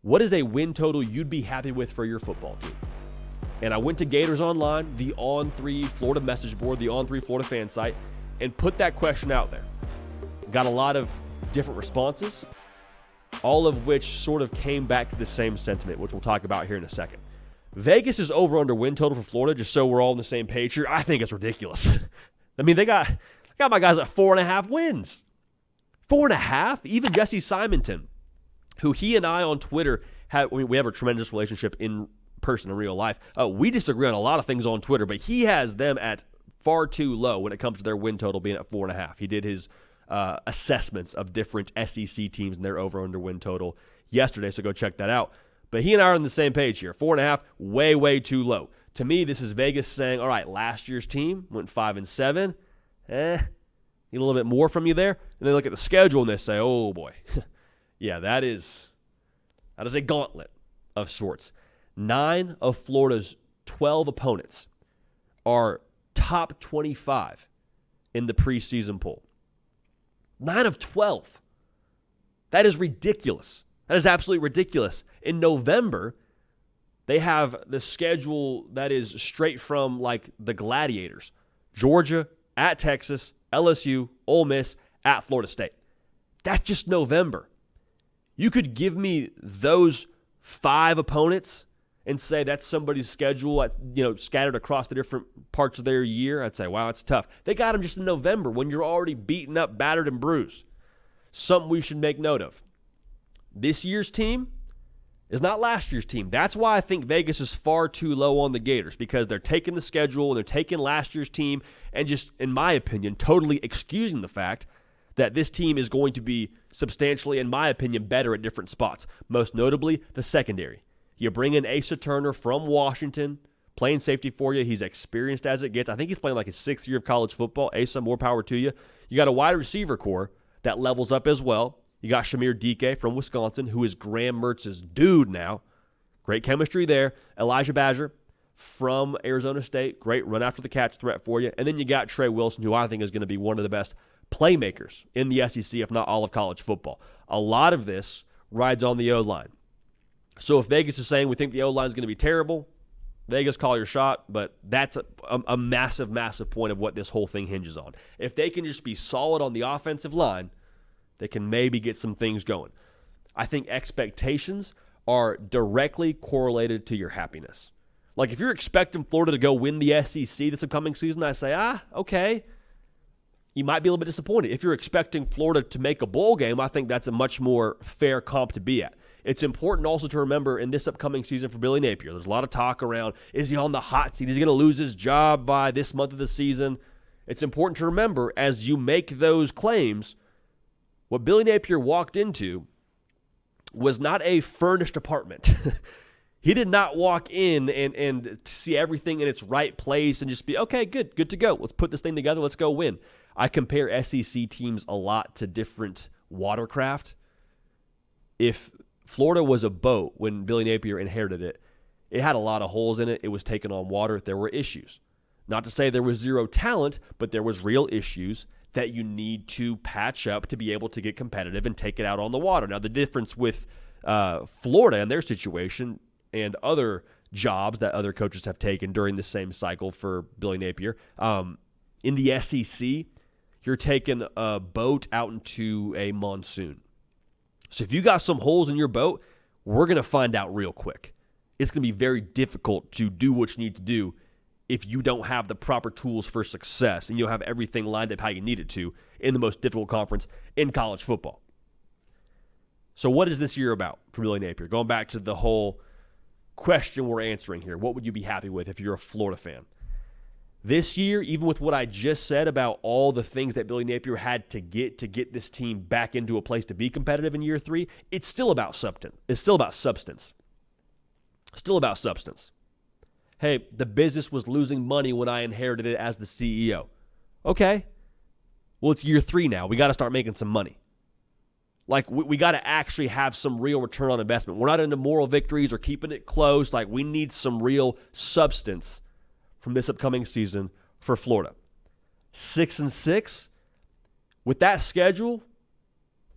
what is a win total you'd be happy with for your football team? And I went to Gators Online, the On3 Florida message board, the On3 Florida fan site, and put that question out there. Got a lot of different responses, all of which sort of came back to the same sentiment, which we'll talk about here in a second. Vegas is over under win total for Florida, just so we're all on the same page here. I think it's ridiculous. I mean, they got my guys at 4.5 wins. 4.5? Even Jesse Simonton, who he and I on Twitter we have a tremendous relationship in person in real life. We disagree on a lot of things on Twitter, but he has them at far too low when it comes to their win total being at 4.5. He did his assessments of different SEC teams and their over-under win total yesterday, so go check that out. But he and I are on the same page here. 4.5, way, way too low. To me, this is Vegas saying, all right, last year's team went 5-7. Need a little bit more from you there. And they look at the schedule and they say, oh, boy. Yeah, that is a gauntlet of sorts. 9 of Florida's 12 opponents are top 25 in the preseason poll. 9 of 12. That is ridiculous. That is absolutely ridiculous. In November, they have the schedule that is straight from like the Gladiators. Georgia, at Texas, LSU, Ole Miss, at Florida State. That's just November. You could give me those 5 opponents and say that's somebody's schedule, scattered across the different parts of their year. I'd say, wow, it's tough. They got them just in November when you're already beaten up, battered, and bruised. Something we should make note of. This year's team is not last year's team. That's why I think Vegas is far too low on the Gators, because they're taking the schedule and they're taking last year's team and just, in my opinion, totally excusing the fact that this team is going to be substantially, in my opinion, better at different spots, most notably the secondary. You bring in Asa Turner from Washington, playing safety for you. He's experienced as it gets. I think he's playing like his 6th year of college football. Asa, more power to you. You got a wide receiver core that levels up as well. You got Shamir Dike from Wisconsin, who is Graham Mertz's dude now. Great chemistry there. Elijah Badger from Arizona State. Great run after the catch threat for you. And then you got Trey Wilson, who I think is going to be one of the best playmakers in the SEC, if not all of college football. A lot of this rides on the O-line. So if Vegas is saying we think the O-line is going to be terrible, Vegas, call your shot, but that's a massive, massive point of what this whole thing hinges on. If they can just be solid on the offensive line, they can maybe get some things going. I think expectations are directly correlated to your happiness. Like if you're expecting Florida to go win the SEC this upcoming season, I say, okay. You might be a little bit disappointed. If you're expecting Florida to make a bowl game, I think that's a much more fair comp to be at. It's important also to remember in this upcoming season for Billy Napier, there's a lot of talk around, is he on the hot seat? Is he going to lose his job by this month of the season? It's important to remember as you make those claims, what Billy Napier walked into was not a furnished apartment. He did not walk in and see everything in its right place and just be, okay, good to go. Let's put this thing together. Let's go win. I compare SEC teams a lot to different watercraft. If Florida was a boat when Billy Napier inherited it, it had a lot of holes in it. It was taking on water. There were issues. Not to say there was zero talent, but there was real issues that you need to patch up to be able to get competitive and take it out on the water. Now, the difference with Florida and their situation and other jobs that other coaches have taken during the same cycle for Billy Napier, in the SEC, you're taking a boat out into a monsoon. So if you got some holes in your boat, we're going to find out real quick. It's going to be very difficult to do what you need to do if you don't have the proper tools for success and you'll have everything lined up how you need it to in the most difficult conference in college football. So what is this year about for Billy Napier? Going back to the whole question we're answering here, what would you be happy with if you're a Florida fan? This year, even with what I just said about all the things that Billy Napier had to get this team back into a place to be competitive in year 3, it's still about substance. It's still about substance. Still about substance. Hey, the business was losing money when I inherited it as the CEO. Okay. Well, it's year 3 now. We got to start making some money. Like, we got to actually have some real return on investment. We're not into moral victories or keeping it close. Like, we need some real substance from this upcoming season for Florida. 6-6, with that schedule,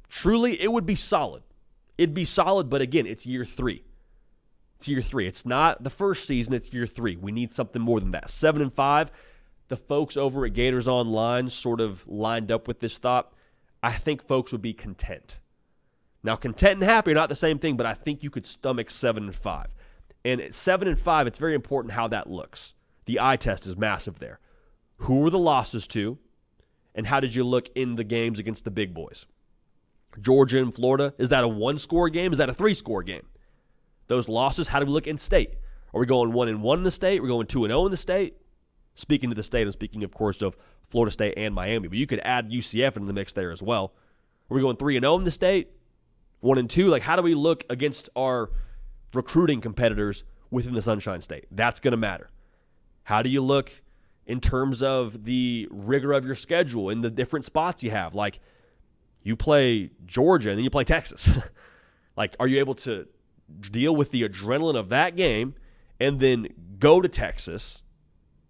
truly, it would be solid. it'd be solid, but again, it's year 3. It's year 3. It's not the first season, it's year 3. We need something more than that. 7-5, the folks over at Gators Online sort of lined up with this thought. I think folks would be content. Now, content and happy are not the same thing, but I think you could stomach 7-5. And at 7-5, it's very important how that looks. The eye test is massive there. Who were the losses to, and how did you look in the games against the big boys? Georgia and Florida, is that a 1-score game? Is that a 3-score game? Those losses, how do we look in state? Are we going 1-1 in the state? Are we going 2-0 in the state? Speaking to the state, I'm speaking, of course, of Florida State and Miami, but you could add UCF into the mix there as well. Are we going 3-0 in the state? 1-2? Like, how do we look against our recruiting competitors within the Sunshine State? That's going to matter. How do you look in terms of the rigor of your schedule and the different spots you have? Like, you play Georgia and then you play Texas. Like, are you able to deal with the adrenaline of that game and then go to Texas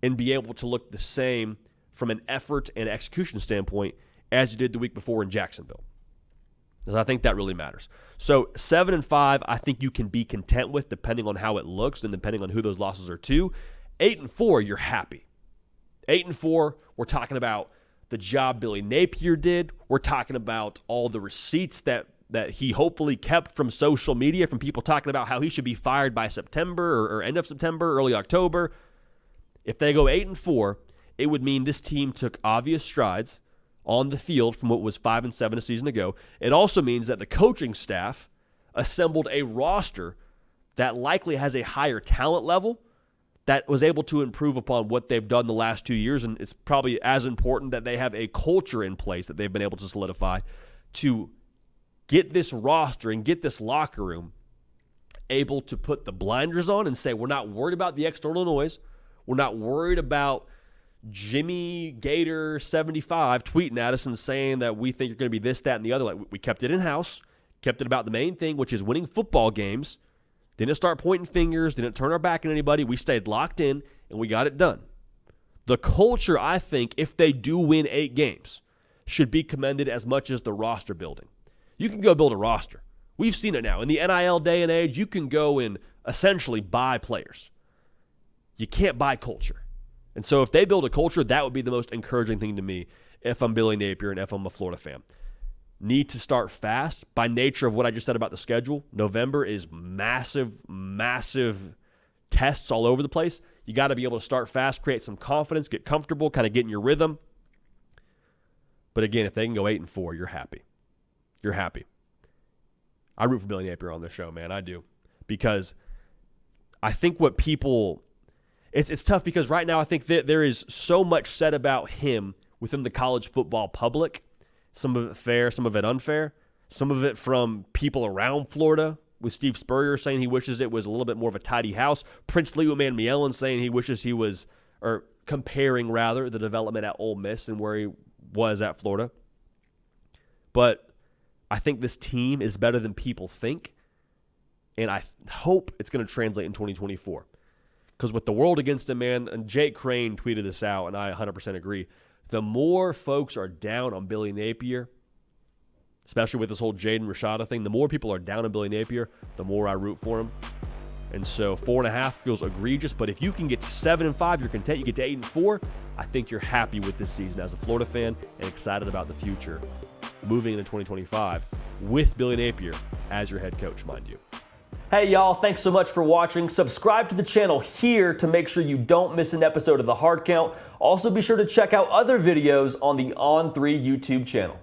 and be able to look the same from an effort and execution standpoint as you did the week before in Jacksonville? Because I think that really matters. So 7-5, I think you can be content with depending on how it looks and depending on who those losses are to. 8-4, you're happy. 8-4, we're talking about the job Billy Napier did. We're talking about all the receipts that he hopefully kept from social media, from people talking about how he should be fired by September or end of September, early October. If they go 8-4, it would mean this team took obvious strides on the field from what was 5-7 a season ago. It also means that the coaching staff assembled a roster that likely has a higher talent level, that was able to improve upon what they've done the last 2 years, and it's probably as important that they have a culture in place that they've been able to solidify to get this roster and get this locker room able to put the blinders on and say, we're not worried about the external noise. We're not worried about Jimmy Gator 75 tweeting at us and saying that we think you're going to be this, that, and the other. Like, we kept it in-house, kept it about the main thing, which is winning football games. Didn't start pointing fingers, didn't turn our back on anybody. We stayed locked in, and we got it done. The culture, I think, if they do win 8 games, should be commended as much as the roster building. You can go build a roster. We've seen it now. In the NIL day and age, you can go and essentially buy players. You can't buy culture. And so if they build a culture, that would be the most encouraging thing to me if I'm Billy Napier and if I'm a Florida fan. Need to start fast. By nature of what I just said about the schedule, November is massive tests all over the place. You got to be able to start fast, create some confidence, get comfortable, kind of get in your rhythm. But again, if they can go 8-4, you're happy. You're happy. I root for Billy Napier on this show, man. I do. Because I think what people... It's tough because right now I think that there is so much said about him within the college football public. Some of it fair, some of it unfair. Some of it from people around Florida, with Steve Spurrier saying he wishes it was a little bit more of a tidy house. Prince Leeuwman Mielen saying he wishes he was, or comparing rather, the development at Ole Miss and where he was at Florida. But I think this team is better than people think, and I hope it's going to translate in 2024. Because with the world against him, man, and Jake Crane tweeted this out, and I 100% agree, the more folks are down on Billy Napier, especially with this whole Jaden Rashada thing, the more people are down on Billy Napier, the more I root for him. And so 4.5 feels egregious, but if you can get to 7-5, you're content. You get to 8-4, I think you're happy with this season as a Florida fan and excited about the future moving into 2025 with Billy Napier as your head coach, mind you. Hey y'all, thanks so much for watching. Subscribe to the channel here to make sure you don't miss an episode of The Hard Count. Also be sure to check out other videos on the On3 YouTube channel.